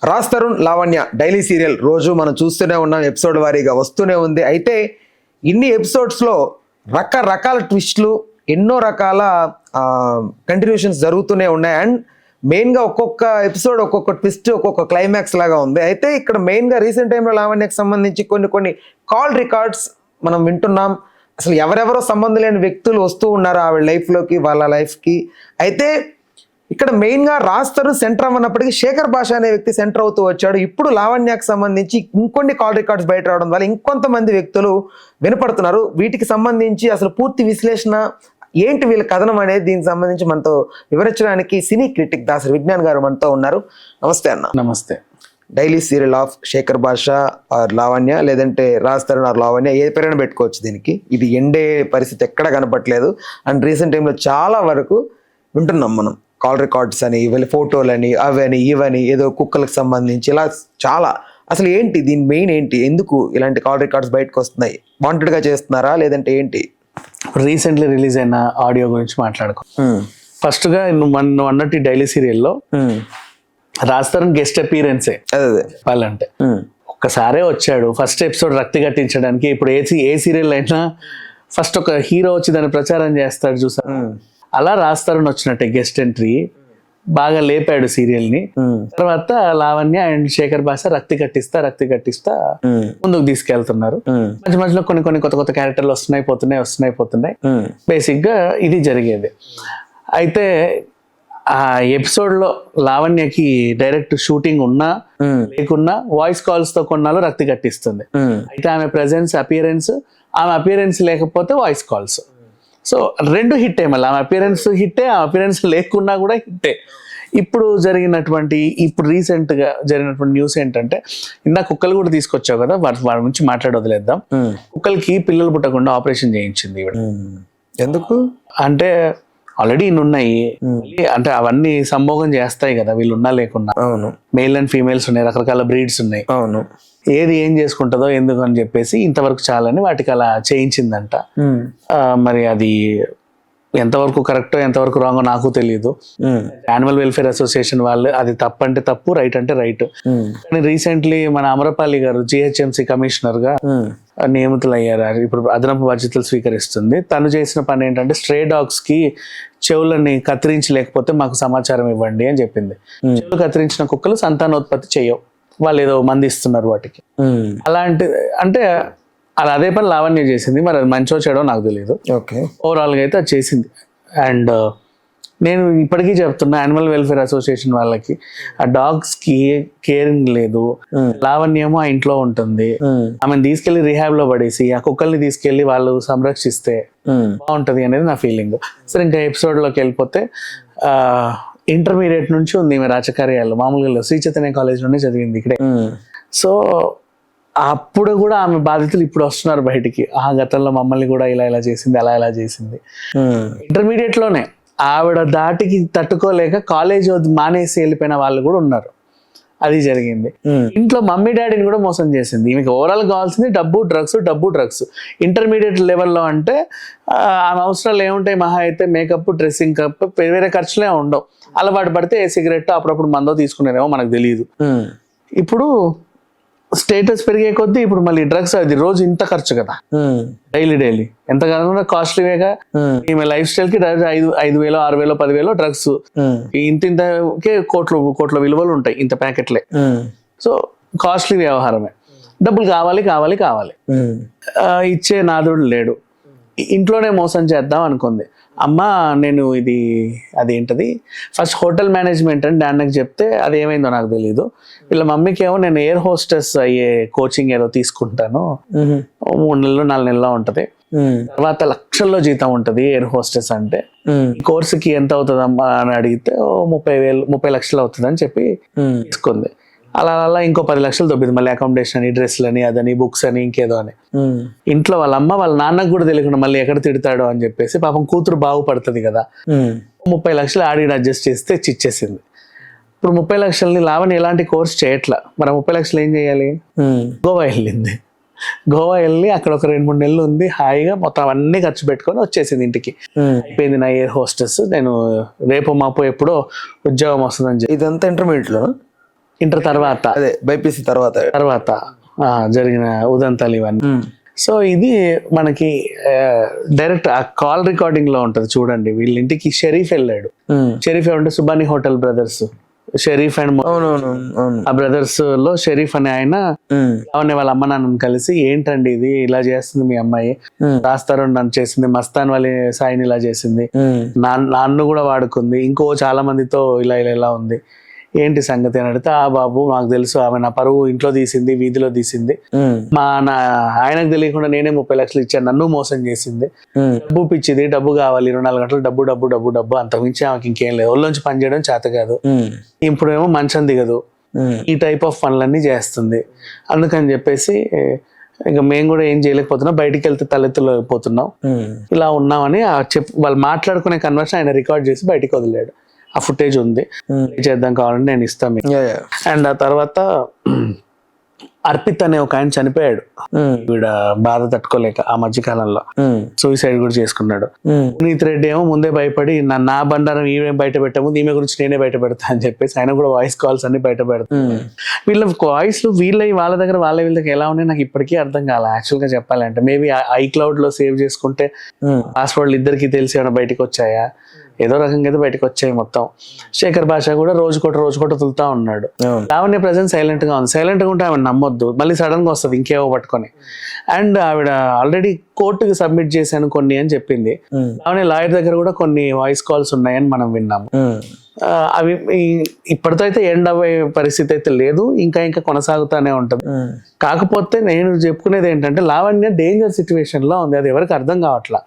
Raj Tarun Lavanya daily serial రోజు మనం చూస్తూనే ఉన్నాం, ఎపిసోడ్ వారీగా వస్తూనే ఉంది. అయితే ఇన్ని ఎపిసోడ్స్లో రకరకాల ట్విస్ట్లు, ఎన్నో రకాల కంటిన్యూషన్స్ జరుగుతూనే ఉన్నాయి. అండ్ మెయిన్గా ఒక్కొక్క ఎపిసోడ్ ఒక్కొక్క ట్విస్ట్, ఒక్కొక్క క్లైమాక్స్ లాగా ఉంది. అయితే ఇక్కడ మెయిన్గా రీసెంట్ టైంలో లావణ్యకు సంబంధించి కొన్ని కాల్ రికార్డ్స్ మనం వింటున్నాం. అసలు ఎవరెవరో సంబంధం లేని వ్యక్తులు వస్తూ ఉన్నారు ఆవిడ లైఫ్లోకి, వాళ్ళ లైఫ్కి. అయితే ఇక్కడ మెయిన్గా రాజ్ తరుణ్ సెంటర్ అవ్వనప్పటికీ శేఖర్ భాష అనే వ్యక్తి సెంటర్ అవుతూ వచ్చాడు. ఇప్పుడు లావణ్యకు సంబంధించి ఇంకొన్ని కాల్ రికార్డ్స్ బయట రావడం వల్ల ఇంకొంతమంది వ్యక్తులు వినపడుతున్నారు. వీటికి సంబంధించి అసలు పూర్తి విశ్లేషణ ఏంటి, వీళ్ళ కథనం అనేది దీనికి సంబంధించి మనతో వివరించడానికి సినీ క్రిటిక్ దాసరి విజ్ఞాన్ గారు మనతో ఉన్నారు. నమస్తే అన్న. నమస్తే. డైలీ సీరియల్ ఆఫ్ శేఖర్ భాష ఆర్ లావణ్య, లేదంటే రాజ్ తరుణ్ ఆర్ లావణ్య, ఏ పేరైనా పెట్టుకోవచ్చు దీనికి. ఇది ఎండే పరిస్థితి ఎక్కడ కనపట్లేదు. అండ్ రీసెంట్ టైంలో చాలా వరకు వింటున్నాం మనం కాల్ రికార్డ్స్ అని, వీళ్ళ ఫోటోలని, అవని ఇవని, ఏదో కుక్కలకు సంబంధించి ఇలా చాలా. అసలు ఏంటి దీని మెయిన్ ఏంటి, ఎందుకు ఇలాంటి కాల్ రికార్డ్స్ బయటకు వస్తున్నాయి? వాంటెడ్గా చేస్తున్నారా లేదంటే ఏంటి? రీసెంట్లీ రిలీజ్ అయిన ఆడియో గురించి మాట్లాడుకో. ఫస్ట్ గా నువ్వు అన్నట్టు డైలీ సీరియల్లో రాజ్ తరుణ్ గెస్ట్ అపీరెన్సే అదే వాళ్ళంటే. ఒక్కసారే వచ్చాడు ఫస్ట్ ఎపిసోడ్ రక్తి కట్టించడానికి. ఇప్పుడు ఏ సీరియల్ అయినా ఫస్ట్ ఒక హీరో వచ్చి దాన్ని ప్రచారం చేస్తాడు చూసారు, అలా రాజ్ తరుణ్ వచ్చినట్టే గెస్ట్ ఎంట్రీ బాగా లేపాడు సీరియల్ ని. తర్వాత లావణ్య అండ్ శేఖర్ భాష రక్తి కట్టిస్తా ముందుకు తీసుకెళ్తున్నారు. మధ్య మధ్యలో కొన్ని కొత్త క్యారెక్టర్లు వస్తున్నాయి పోతున్నాయి. బేసిక్ గా ఇది జరిగేది. అయితే ఆ ఎపిసోడ్ లో లావణ్యకి డైరెక్ట్ షూటింగ్ ఉన్నా లేకున్నా వాయిస్ కాల్స్ తో కొన్నాళ్ళు రక్తి కట్టిస్తుంది. అయితే ఆమె ప్రెజెన్స్ అపియరెన్స్ లేకపోతే వాయిస్ కాల్స్. సో రెండు హిట్టే, మళ్ళీ ఆమె అపియరెన్స్ హిట్టే, ఆ అపియరెన్స్ లేకున్నా కూడా హిట్టే. ఇప్పుడు రీసెంట్ గా జరిగినటువంటి న్యూస్ ఏంటంటే, ఇందా కుక్కలు కూడా తీసుకొచ్చావు కదా, వాటి గురించి వదిలేద్దాం. కుక్కలకి పిల్లలు పుట్టకుండా ఆపరేషన్ చేయించింది ఈవిడ. ఎందుకు అంటే ఆల్రెడీ ఇన్ని ఉన్నాయి, అంటే అవన్నీ సంభోగం చేస్తాయి కదా వీళ్ళు ఉన్నా లేకున్నా. అవును, మేల్ అండ్ ఫీమేల్స్ ఉన్నాయి, రకరకాల బ్రీడ్స్ ఉన్నాయి. అవును, ఏది ఏం చేసుకుంటుందో ఎందుకు అని చెప్పేసి ఇంతవరకు చాలని వాటికి అలా చేయించిందంట. మరి అది ఎంతవరకు కరెక్టో ఎంతవరకు రాంగో నాకు తెలియదు. యానిమల్ వెల్ఫేర్ అసోసియేషన్ వాళ్ళు అది తప్పు అంటే తప్పు, రైట్ అంటే రైట్. కానీ రీసెంట్లీ మన అమరపాలి గారు GHMC కమిషనర్ గా నియమితులయ్యారు. ఇప్పుడు అదనపు బాధ్యతలు స్వీకరిస్తుంది. తను చేసిన పని ఏంటంటే, స్ట్రే డాగ్స్ కి చెవులని కత్తిరించలేకపోతే మాకు సమాచారం ఇవ్వండి అని చెప్పింది. చెవులు కత్తిరించిన కుక్కలు సంతానోత్పత్తి చేయవు, వాళ్ళు ఏదో మంది ఇస్తున్నారు వాటికి. అలాంటి అంటే అలా అదే పని లావణ్య చేసింది. మరి అది మంచో చెడో నాకు తెలియదు. ఓవరాల్ గా అయితే అది చేసింది. అండ్ నేను ఇప్పటికీ చెప్తున్నా, యానిమల్ వెల్ఫేర్ అసోసియేషన్ వాళ్ళకి ఆ డాగ్స్ కి కేరింగ్ లేదు. లావణ్యమో ఆ ఇంట్లో ఉంటుంది, ఆమెను తీసుకెళ్లి రిహాబ్ లో పడేసి ఆ కుక్కల్ని తీసుకెళ్లి వాళ్ళు సంరక్షిస్తే బాగుంటది అనేది నా ఫీలింగ్. సరే, ఇంకా ఎపిసోడ్ లోకి వెళ్ళిపోతే, ఇంటర్మీడియట్ నుంచి ఉంది ఈమె రాజకార్యాలు. మామూలుగా శ్రీ చైతన్య కాలేజ్ లోనే చదివింది ఇక్కడే. సో అప్పుడు కూడా ఆమె బాధితులు ఇప్పుడు వస్తున్నారు బయటికి. ఆ గతంలో మమ్మల్ని కూడా ఇలా చేసింది, అలా చేసింది. ఇంటర్మీడియట్ లోనే ఆవిడ దాటికి తట్టుకోలేక కాలేజ్ మానేసి వెళ్ళిపోయిన వాళ్ళు కూడా ఉన్నారు. అది జరిగింది. ఇంట్లో మమ్మీ డాడీని కూడా మోసం చేసింది. ఈమెకి ఓవరాల్ కావాల్సింది డబ్బు డ్రగ్స్. ఇంటర్మీడియట్ లెవెల్లో అంటే ఆమె అవసరాలు ఏముంటాయి, మహా అయితే మేకప్, డ్రెస్సింగ్, వేరే ఖర్చులే ఉండవు. అలవాటు పడితే సిగరెట్ అప్పుడప్పుడు మందో తీసుకునేదేమో మనకు తెలియదు. ఇప్పుడు స్టేటస్ పెరిగే కొద్దీ ఇప్పుడు మళ్ళీ డ్రగ్స్, అది రోజు ఇంత ఖర్చు కదా, డైలీ ఎంత కాకుండా కాస్ట్లీవేగా. ఈమె లైఫ్ స్టైల్ కి 5,000, 6,000, 10,000 డ్రగ్స్, ఇంతకే కోట్ల విలువలు ఉంటాయి ఇంత ప్యాకెట్లే. So costly వ్యవహారమే. డబ్బులు కావాలి. ఇచ్చే నాదుడు లేడు. ఇంట్లోనే మోసం చేద్దాం అనుకుంది. అమ్మ నేను అదేంటది ఫస్ట్ హోటల్ మేనేజ్మెంట్ అని డాన్నకి చెప్తే అది ఏమైందో నాకు తెలియదు. వీళ్ళ మమ్మీకి ఏమో నేను ఎయిర్ హోస్టెస్ అయ్యే కోచింగ్ ఏదో తీసుకుంటాను, 3 నెలలు 4 నెలలు ఉంటది, తర్వాత లక్షల్లో జీతం ఉంటది ఎయిర్ హోస్టెస్ అంటే, ఈ కోర్సుకి ఎంత అవుతుందమ్మా అని అడిగితే 30 లక్షలు అవుతుంది అని చెప్పి తీసుకుంది. అలా ఇంకో 10 లక్షలు దొబ్బింది. మళ్ళీ అకామిడేషన్ అని, డ్రెస్లని, అదని, బుక్స్ అని, ఇంకేదో అని. ఇంట్లో వాళ్ళ అమ్మ వాళ్ళ నాన్నకు కూడా తెలియకుండా మళ్ళీ ఎక్కడ తిడతాడో అని చెప్పేసి పాపం కూతురు బాగుపడుతుంది కదా, 30 లక్షలు ఆడి అడ్జస్ట్ చేస్తే చిచ్చేసింది. ఇప్పుడు 30 లక్షలని లావణ్య ఎలాంటి కోర్స్ చేయట్లా. మరి 30 లక్షలు ఏం చేయాలి? గోవా వెళ్ళింది. గోవా వెళ్ళి అక్కడ ఒక 2-3 నెలలు ఉంది, హాయిగా మొత్తం అవన్నీ ఖర్చు పెట్టుకొని వచ్చేసింది ఇంటికి. అయిపోయింది నా ఎయిర్ హోస్టెస్, నేను రేపు మాపు ఎప్పుడో ఉద్యోగం వస్తుందని చెప్పి. ఇదంతా ఇంటర్మీడియట్ లో ఇంటర్ తర్వాత అదే బైపీసీ తర్వాత. తర్వాత జరిగిన ఉదంతాలు ఇవన్నీ. సో ఇది మనకి డైరెక్ట్ ఆ కాల్ రికార్డింగ్ లో ఉంటది చూడండి. వీళ్ళ ఇంటికి షరీఫ్ వెళ్ళాడు. షరీఫ్ అంటే Subani hotel brothers, Sharif and అవునవును అవును. ఆ బ్రదర్స్ లో షరీఫ్ అనే ఆయన లావణ్య వాళ్ళ అమ్మ నాన్నని కలిసి, ఏంటండి ఇది ఇలా చేస్తుంది మీ అమ్మాయి, రాస్తారు నన్ను చేసింది, మస్తాన్ వాళ్ళ సాయిని ఇలా చేసింది, నాన్ను కూడా వాడుకుంది, ఇంకో చాలా మందితో ఇలా ఇలా ఇలా ఉంది, ఏంటి సంగతి అని అడిగితే, బాబు నాకు తెలుసు, ఆమె నా పరువు ఇంట్లో తీసింది, వీధిలో తీసింది, ఆయనకు తెలియకుండా నేనే 30 లక్షలు ఇచ్చాను, నన్ను మోసం చేసింది, డబ్బు పిచ్చిది, డబ్బు కావాలి, 24 గంటలు డబ్బు డబ్బు డబ్బు డబ్బు, అంతకుమించి ఆమెకి ఇంకేం లేదు, ఒళ్ళొంచి పని చేయడం చేత కాదు, ఇప్పుడేమో మంచం దిగదు, ఈ టైప్ ఆఫ్ పనులన్నీ చేస్తుంది, అందుకని చెప్పేసి ఇంకా మేము కూడా ఏం చేయలేకపోతున్నాం, బయటికి వెళ్తే తలెత్తులేకపోతున్నాం, ఇలా ఉన్నామని వాళ్ళు మాట్లాడుకునే కన్వర్షన్ ఆయన రికార్డ్ చేసి బయటికి వదిలాడు. ఆ ఫుటేజ్ ఉంది, చేద్దాం కావాలంటే నేను ఇస్తాను. అండ్ ఆ తర్వాత అర్పిత్ అనే ఒక ఆయన చనిపోయాడు, వీడ బాధ తట్టుకోలేక ఆ మధ్య కాలంలో సూసైడ్ కూడా చేసుకున్నాడు. పునీత్ రెడ్డి ఏమో ముందే భయపడి నా బండారం ఈమె బయట పెట్టాము, ఈమె గురించి నేనే బయట పెడతా అని చెప్పేసి ఆయన కూడా వాయిస్ కాల్స్ అన్ని బయట పెడతాను. వీళ్ళ వాయిస్ వాళ్ళ దగ్గర వాళ్ళ వీళ్ళ దగ్గర ఎలా ఉన్నాయి నాకు ఇప్పటికీ అర్థం కాలే. యాక్చువల్ గా చెప్పాలంటే మేబీ ఐక్లౌడ్ లో సేవ్ చేసుకుంటే పాస్వర్డ్లు ఇద్దరికి తెలిసి ఏమైనా బయటకు వచ్చాయా, ఏదో రకంగా అయితే బయటకు వచ్చాయి మొత్తం. శేఖర్ భాష కూడా రోజుకోట తులుతా ఉన్నాడు. లావణ్య ప్రజెంట్ సైలెంట్ గా ఉంది. సైలెంట్ గా ఉంటే ఆవిడ నమ్మొద్దు, మళ్ళీ సడన్ గా వస్తుంది ఇంకేవో పట్టుకొని. అండ్ ఆవిడ ఆల్రెడీ కోర్టుకి సబ్మిట్ చేశాను కొన్ని అని చెప్పింది. లావణ్య లాయర్ దగ్గర కూడా కొన్ని వాయిస్ కాల్స్ ఉన్నాయని మనం విన్నాము. అవి ఇప్పటితో అయితే ఎండ్ అయ్యే పరిస్థితి అయితే లేదు, ఇంకా కొనసాగుతానే ఉంటది. కాకపోతే నేను చెప్పుకునేది ఏంటంటే లావణ్య డేంజర్ సిచ్యువేషన్ లో ఉంది, అది ఎవరికి అర్థం కావట్లా.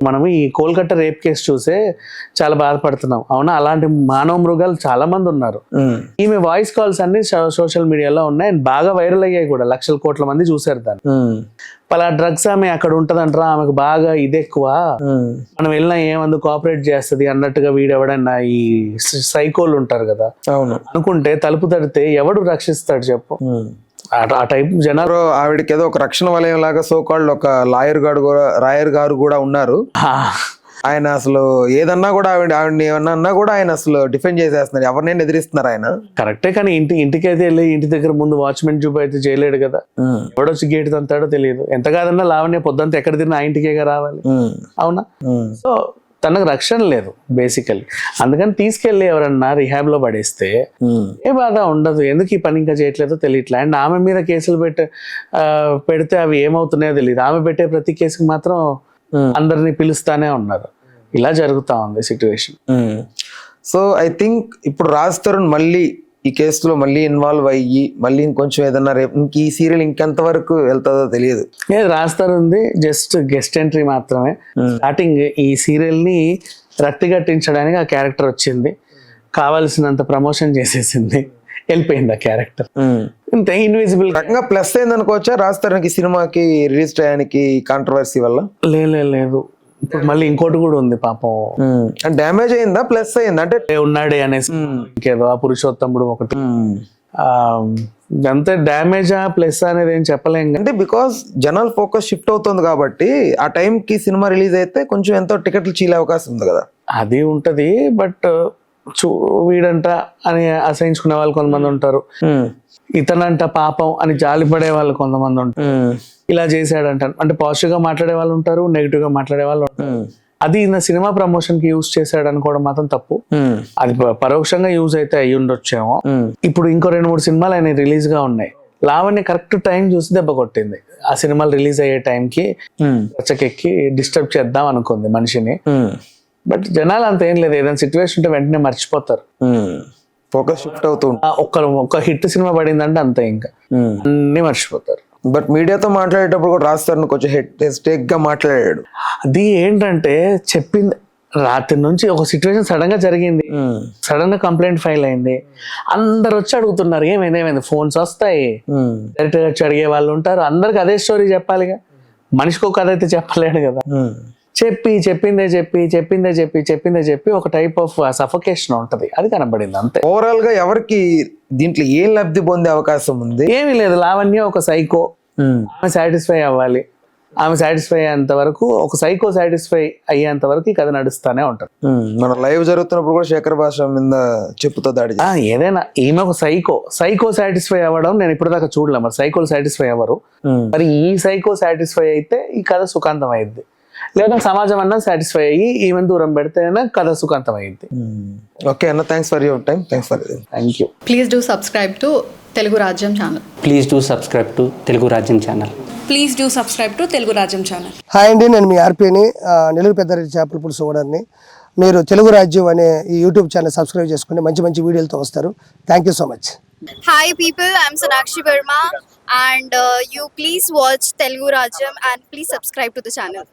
మనం ఈ కోల్కతా రేప్ కేసు చూసే చాలా బాధపడుతున్నాం, అవునా? అలాంటి మానవ మృగాలు చాలా మంది ఉన్నారు. ఈమె వాయిస్ కాల్స్ అన్ని సోషల్ మీడియాలో ఉన్నాయి, అండ్ బాగా వైరల్ అయ్యాయి కూడా, లక్షల కోట్ల మంది చూసారు దాన్ని. పలా డ్రగ్స్ ఆమె అక్కడ ఉంటదంటారా, ఆమెకు బాగా ఇది ఎక్కువ, మనం వెళ్ళినా ఏమందు కోఆపరేట్ చేస్తుంది అన్నట్టుగా వీడెవడన్నా ఈ సైకోలు ఉంటారు కదా, అవును, అనుకుంటే తలుపు తడితే ఎవడు రక్షిస్తాడు చెప్పు? ఆ టైప్ జనాలు. ఆవిడకి ఏదో ఒక రక్షణ వలయం లాగా సోకాళ్ళు ఒక రాయర్ గారు కూడా ఉన్నారు. ఆయన అసలు ఏదన్నా కూడా ఆవిడని ఏమన్నా అన్నా కూడా ఆయన అసలు డిఫెండ్ చేసేస్తున్నారు, ఎవరినైనా ఎదిరిస్తున్నారు ఆయన. కరెక్టే, కానీ ఇంటికైతే వెళ్ళి ఇంటి దగ్గర ముందు వాచ్మెన్ చూపు అయితే చేయలేడు కదా, ఎవడొచ్చి గేట్ తంతాడో తెలియదు. ఎంత కాదన్నా లావణ్య పొద్దుంతా ఎక్కడ తిన్నా ఆ ఇంటికే రావాలి, అవునా? సో తనకు రక్షణ లేదు బేసికలీ, అందుకని తీసుకెళ్లి ఎవరన్నా రిహాబ్ లో పడేస్తే ఏ బాధ ఉండదు. ఎందుకు ఈ పని ఇంకా చేయట్లేదో తెలియట్లే. అండ్ ఆమె మీద కేసులు పెడితే అవి ఏమవుతున్నాయో తెలియదు. ఆమె పెట్టే ప్రతి కేసుకి మాత్రం అందరినీ పిలుస్తానే ఉన్నారు. ఇలా జరుగుతా ఉంది సిచ్యువేషన్. సో ఐ థింక్ ఇప్పుడు రాజ్ తరుణ్ మళ్ళీ ఈ కేసులో మళ్ళీ ఇన్వాల్వ్ అయ్యి మళ్ళీ ఇంకొంచెం ఏదన్నా రేపు ఇంక ఈ సీరియల్ ఇంకెంత వరకు వెళ్తుందో తెలియదు. Raj Tarun just guest entry మాత్రమే. స్టార్టింగ్ ఈ సీరియల్ ని రక్తి కట్టించడానికి ఆ క్యారెక్టర్ వచ్చింది, కావాల్సినంత ప్రమోషన్ చేసేసింది, వెళ్ళిపోయింది ఆ క్యారెక్టర్. ఇంతే ఇన్విజిబుల్ రకంగా ప్లస్ అయింది అనుకోవచ్చా రాజ్ తరుణ్ కి సినిమాకి రిలీజ్ చేయడానికి కాంట్రవర్సీ వల్ల? లేదు, ఇప్పుడు మళ్ళీ ఇంకోటి కూడా ఉంది పాపం. డ్యామేజ్ అయిందా ప్లస్ అయిందా? అంటే ఉన్నాడే అనేసి ఇంకేదో ఆ పురుషోత్తముడు ఒకటి అంతే. డ్యామేజా ప్లస్ అనేది ఏం చెప్పలేం. అంటే బికాస్ జనాల ఫోకస్ షిఫ్ట్ అవుతుంది కాబట్టి ఆ టైం కి సినిమా రిలీజ్ అయితే కొంచెం ఎంతో టికెట్లు చీలే అవకాశం ఉంది కదా. అది ఉంటది, బట్ వీడంట అని అసహించుకునే వాళ్ళు కొంతమంది ఉంటారు, ఇతనంట పాపం అని జాలిపడే వాళ్ళు కొంతమంది ఉంటారు. ఇలా చేశాడంట అంటే పాజిటివ్ గా మాట్లాడే వాళ్ళు ఉంటారు, నెగిటివ్ గా మాట్లాడే వాళ్ళు ఉంటారు. అది నా సినిమా ప్రమోషన్ కి యూజ్ చేశాడు అనుకోవడం మాత్రం తప్పు. అది పరోక్షంగా యూజ్ అయితే అయ్యి ఉండొచ్చేమో. ఇప్పుడు ఇంకో 2-3 సినిమాలు ఆయన రిలీజ్ గా ఉన్నాయి. లావణ్య కరెక్ట్ టైం చూసి దెబ్బ కొట్టింది. ఆ సినిమాలు రిలీజ్ అయ్యే టైంకి రచ్చకెక్కి డిస్టర్బ్ చేద్దాం అనుకుంది మనిషిని. బట్ జనాలు అంత ఏం లేదు, ఏదైనా సిచ్యువేషన్ ఉంటే వెంటనే మర్చిపోతారు, ఫోకస్ షిఫ్ట్ అవుతూ ఒక హిట్ సినిమా పడిందంటే అంతే, ఇంకా అన్ని మర్చిపోతారు. బట్ మీడియాతో మాట్లాడేటప్పుడు కూడా రాజ్ తరుణ్ కొంచెం హెస్టేక్ గా మాట్లాడాడు. అది ఏంటంటే చెప్పింది రాత్రి నుంచి ఒక సిచ్యువేషన్ సడన్ గా జరిగింది, సడన్ గా కంప్లైంట్ ఫైల్ అయింది, అందరు వచ్చి అడుగుతున్నారు ఏమైంది, ఫోన్స్ వస్తాయి, డైరెక్ట్ గా వచ్చి అడిగే వాళ్ళు ఉంటారు, అందరికి అదే స్టోరీ చెప్పాలిగా, మనిషికి ఒక కథ అయితే చెప్పలేడు కదా. చెప్పిందే చెప్పి ఒక టైప్ ఆఫ్ సఫకేషన్ ఉంటది, అది కనబడింది అంతే. ఓవరాల్ గా ఎవరికి దీంట్లో ఏం లబ్ధి పొందే అవకాశం ఉంది? ఏమీ లేదు. లావణ్య ఒక సైకో, ఆమె సాటిస్ఫై అవ్వాలి, ఆమె సాటిస్ఫై అయ్యేంత వరకు, ఒక సైకో సాటిస్ఫై అయ్యేంత వరకు ఈ కథ నడుస్తానే ఉంటారు. మన లైవ్ జరుగుతున్నప్పుడు కూడా శేఖర్ భాష మీద చెప్పుతో దాడి ఏదైనా ఈమె ఒక సైకో సాటిస్ఫై అవ్వడం నేను ఇప్పటిదాకా చూడలే. మరి సైకోలు సాటిస్ఫై అవ్వరు, మరి ఈ సైకో సాటిస్ఫై అయితే ఈ కథ సుఖాంతం అయింది. లేదా సమాజం అన్నా సాటిస్ఫై అయ్యి ఈవెన్ దూరం పెడితేనే కథ సుఖాంతం అయింది. ఓకే అన్న, thanks for your time. Thank you. Please do subscribe to Telugu Rajyam channel. Please do subscribe to Telugu Rajyam channel. Please do subscribe to Telugu Rajyam channel. Hi అండి, నేను మీ ఆర్పీని, నెల్లూరు పెద్దారెడ్డి చేపల పులుసు ఓనర్ని. మీరు తెలుగు రాజ్యం అనే ఈ యూట్యూబ్ ఛానల్ సబ్స్క్రైబ్ చేసుకుని మంచి మంచి వీడియోలతో వస్తారు. Thank you so much. Hi people, I'm Sonakshi Verma and you please watch Telugu Rajyam and please subscribe to the channel.